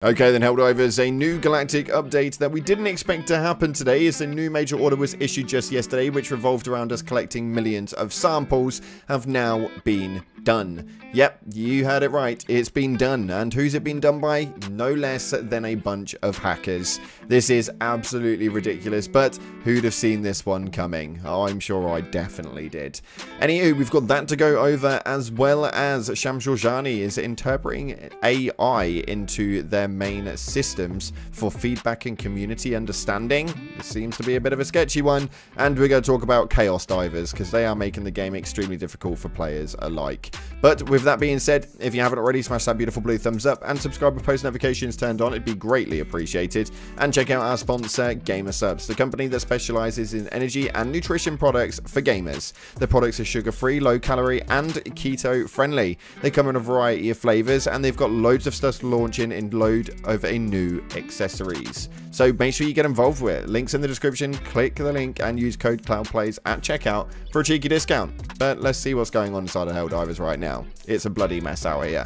Okay then, Helldivers, a new Galactic update that we didn't expect to happen today is a new major order was issued just yesterday, which revolved around us collecting millions of samples, have now been done. Yep, you heard it right, it's been done. And who's it been done by? No less than a bunch of hackers. This is absolutely ridiculous, but who'd have seen this one coming? Oh, I'm sure I definitely did. Anywho, we've got that to go over, as well as Shams Jorjani is interpreting AI into their main systems for feedback and community understanding. This seems to be a bit of a sketchy one, and we're going to talk about Chaos Divers because they are making the game extremely difficult for players alike. But with that being said, if you haven't already, smash that beautiful blue thumbs up and subscribe with post notifications turned on. It'd be greatly appreciated. And check out our sponsor, GamerSubs, the company that specializes in energy and nutrition products for gamers. Their products are sugar-free, low-calorie, and keto-friendly. They come in a variety of flavors, and they've got loads of stuff to launch in load of a new accessories. So make sure you get involved with it. Links in the description. Click the link and use code CloudPlays at checkout for a cheeky discount. But let's see what's going on inside of Helldivers right now. It's a bloody mess out here.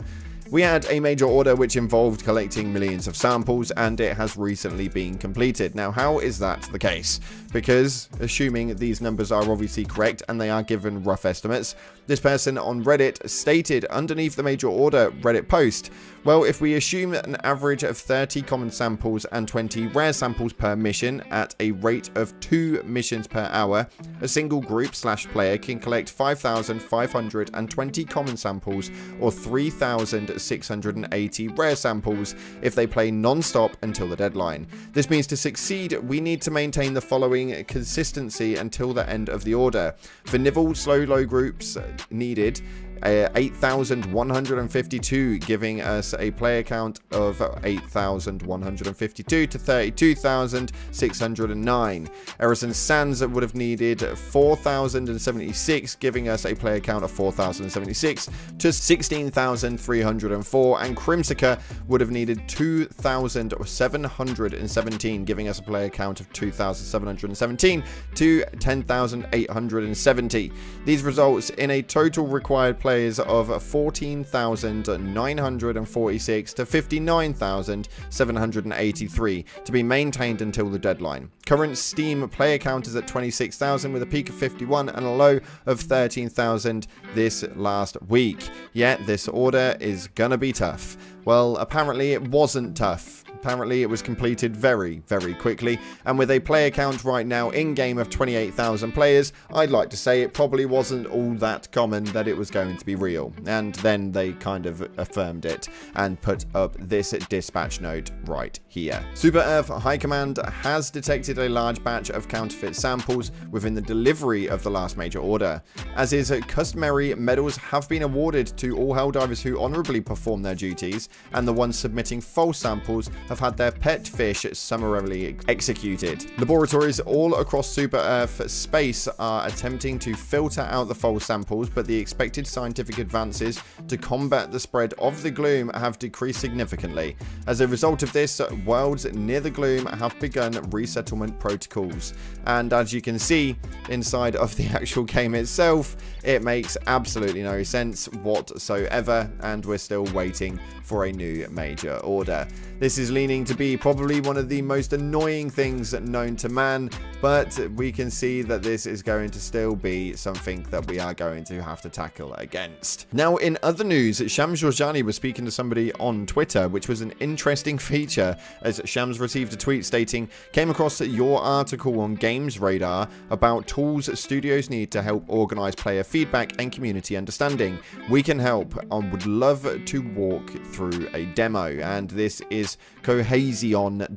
We had a major order which involved collecting millions of samples, and it has recently been completed. Now, how is that the case? Because, assuming these numbers are obviously correct and they are given rough estimates, this person on Reddit stated underneath the major order Reddit post, well, if we assume an average of 30 common samples and 20 rare samples per mission at a rate of 2 missions per hour, a single group/player can collect 5,520 common samples or 3,680 rare samples if they play non-stop until the deadline. This means to succeed, we need to maintain the following consistency until the end of the order. For Nivell slow-low groups needed 8,152, giving us a player count of 8,152 to 32,609. Erison Sands would have needed 4,076, giving us a player count of 4,076 to 16,304, and Crimsica would have needed 2,717, giving us a player count of 2,717 to 10,870. These results in a total required player of 14,946 to 59,783 to be maintained until the deadline. Current Steam player count is at 26,000 with a peak of 51 and a low of 13,000 this last week. Yet this order is gonna be tough. Well, apparently it wasn't tough. Apparently it was completed very, very quickly, and with a player count right now in-game of 28,000 players, I'd like to say it probably wasn't all that common that it was going to be real. And then they kind of affirmed it and put up this dispatch note right here. Super Earth High Command has detected a large batch of counterfeit samples within the delivery of the last major order. As is customary, medals have been awarded to all Helldivers who honorably perform their duties, and the ones submitting false samples have had their pet fish summarily executed. Laboratories all across Super Earth space are attempting to filter out the false samples, but the expected scientific advances to combat the spread of the gloom have decreased significantly. As a result of this, worlds near the gloom have begun resettlement protocols. And as you can see inside of the actual game itself, it makes absolutely no sense whatsoever, and we're still waiting for a new major order. This is leaning to be probably one of the most annoying things known to man, but we can see that this is going to still be something that we are going to have to tackle against. Now, in other news, Shams Jorjani was speaking to somebody on Twitter, which was an interesting feature, as Shams received a tweet stating, "Came across your article on Games Radar about tools studios need to help organize player feedback and community understanding. We can help. I would love to walk through a demo." And this is Cohesion.ai.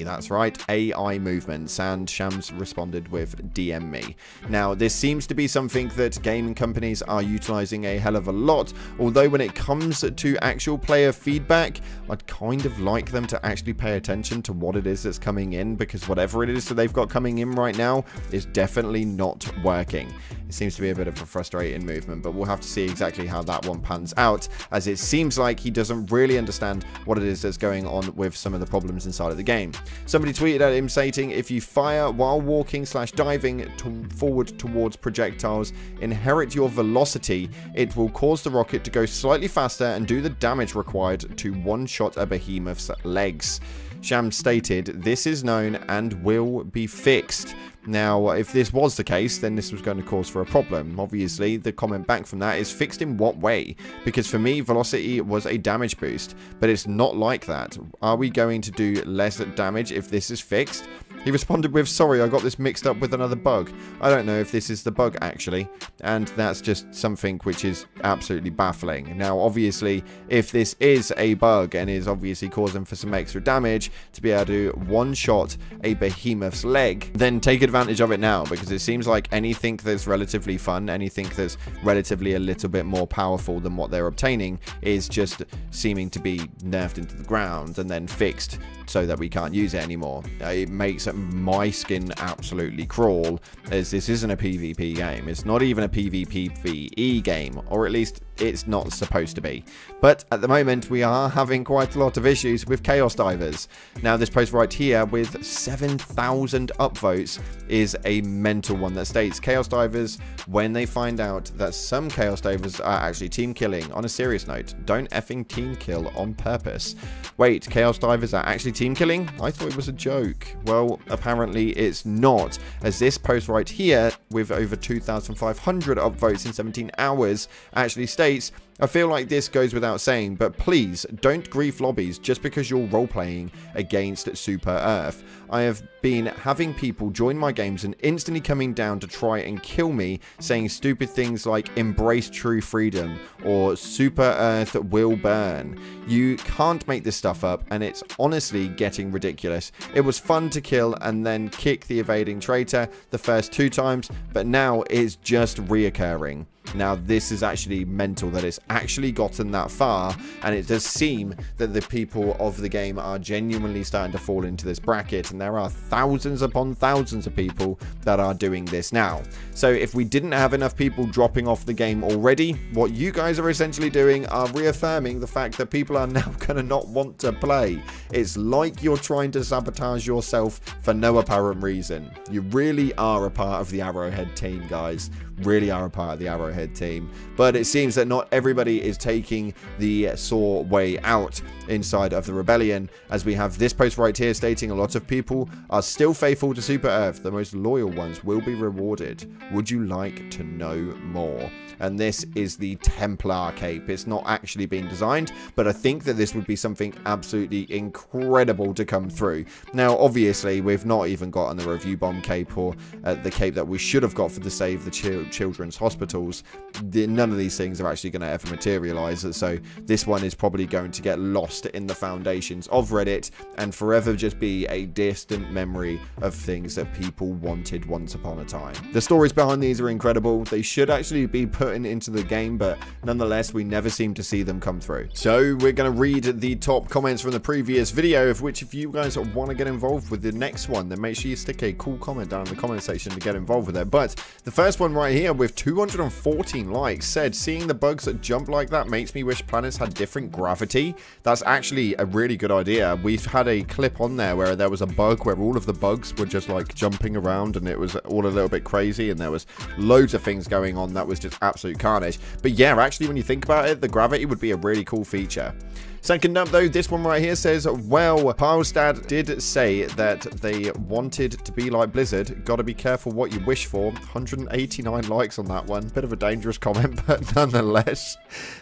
That's right, AI movements. And Shams responded with DM me. Now, this seems to be something that gaming companies are utilizing a hell of a lot, although when it comes to actual player feedback, I'd kind of like them to actually pay attention to what it is that's coming in, because whatever it is that they've got coming in right now is definitely not working. It seems to be a bit of a frustrating movement, but we'll have to see exactly how that one pans out, as it seems like he doesn't really understand what it is that's going on with some of the problems inside of the game. Somebody tweeted at him stating, "If you you fire while walking / diving forward towards projectiles, inherit your velocity, it will cause the rocket to go slightly faster and do the damage required to one-shot a behemoth's legs. Sham stated, "This is known and will be fixed." Now, if this was the case, then this was going to cause for a problem. Obviously, the comment back from that is, fixed in what way? Because for me, velocity was a damage boost, but it's not like that. Are we going to do less damage if this is fixed? He responded with, "Sorry, I got this mixed up with another bug. I don't know if this is the bug, actually." And that's just something which is absolutely baffling. Now, obviously, if this is a bug and is obviously causing for some extra damage to be able to one-shot a behemoth's leg, then take advantage of it now, because it seems like anything that's relatively fun, anything that's relatively a little bit more powerful than what they're obtaining, is just seeming to be nerfed into the ground and then fixed so that we can't use it anymore. It makes my skin absolutely crawl, as this isn't a PvP game. It's not even a PvPvE game, or at least it's not supposed to be. But at the moment, we are having quite a lot of issues with Chaos Divers. Now, this post right here with 7,000 upvotes is a mental one that states, "Chaos Divers, when they find out that some Chaos Divers are actually team killing, on a serious note, don't effing team kill on purpose." Wait, Chaos Divers are actually team killing? I thought it was a joke. Well, apparently it's not, as this post right here with over 2,500 upvotes in 17 hours actually states, "I feel like this goes without saying, but please don't grief lobbies just because you're role-playing against Super Earth. I have been having people join my games and instantly coming down to try and kill me, saying stupid things like embrace true freedom or Super Earth will burn. You can't make this stuff up, and it's honestly getting ridiculous. It was fun to kill and then kick the evading traitor the first 2 times, but now it's just reoccurring." Now, this is actually mental that it's actually gotten that far, and it does seem that the people of the game are genuinely starting to fall into this bracket, and there are thousands upon thousands of people that are doing this now. So if we didn't have enough people dropping off the game already, what you guys are essentially doing are reaffirming the fact that people are now going to not want to play. It's like you're trying to sabotage yourself for no apparent reason. You really are a part of the Arrowhead team, guys. Really are a part of the Arrowhead team, but it seems that not everybody is taking the Saw way out inside of the rebellion, as we have this post right here stating, "A lot of people are still faithful to Super Earth. The most loyal ones will be rewarded. Would you like to know more?" And this is the Templar cape. It's not actually being designed, but I think that this would be something absolutely incredible to come through. Now, obviously, we've not even gotten the review bomb cape or the cape that we should have got for the Save the Children's Hospitals. None of these things are actually going to ever materialize, so this one is probably going to get lost in the foundations of Reddit and forever just be a distant memory of things that people wanted once upon a time. The stories behind these are incredible. They should actually be put into the game, but nonetheless, we never seem to see them come through. So we're going to read the top comments from the previous video, of which if you guys want to get involved with the next one, then make sure you stick a cool comment down in the comment section to get involved with it. But the first one right here with 214 likes said, "Seeing the bugs that jump like that makes me wish planets had different gravity." That's actually a really good idea. We've had a clip on there where there was a bug where all of the bugs were just like jumping around, and it was all a little bit crazy, and there was loads of things going on that was just absolute carnage. But yeah, actually, when you think about it, the gravity would be a really cool feature. Second up, though, this one right here says, "Well, Pilestad did say that they wanted to be like Blizzard. Gotta be careful what you wish for." 189 likes on that one. Bit of a dangerous comment, but nonetheless.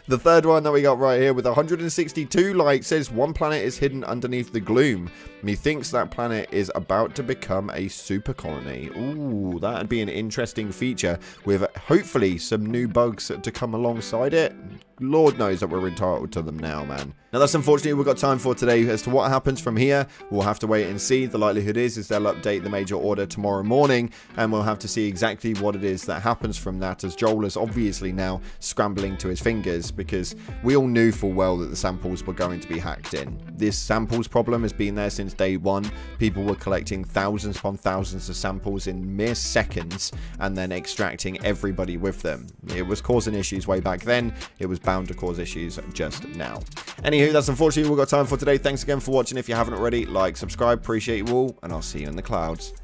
The third one that we got right here with 162 likes says, "One planet is hidden underneath the gloom. Methinks that planet is about to become a super colony." Ooh, that'd be an interesting feature with hopefully some new bugs to come alongside it. Lord knows that we're entitled to them now, man. Now, that's unfortunately all we've got time for today. As to what happens from here, we'll have to wait and see. The likelihood is they'll update the major order tomorrow morning, and we'll have to see exactly what it is that happens from that, as Joel is obviously now scrambling to his fingers, because we all knew full well that the samples were going to be hacked in. This samples problem has been there since day one. People were collecting thousands upon thousands of samples in mere seconds and then extracting everybody with them. It was causing issues way back then. It was bound to cause issues just now. Anywho, that's unfortunately all we've got time for today. Thanks again for watching. If you haven't already, like, subscribe, appreciate you all, and I'll see you in the clouds.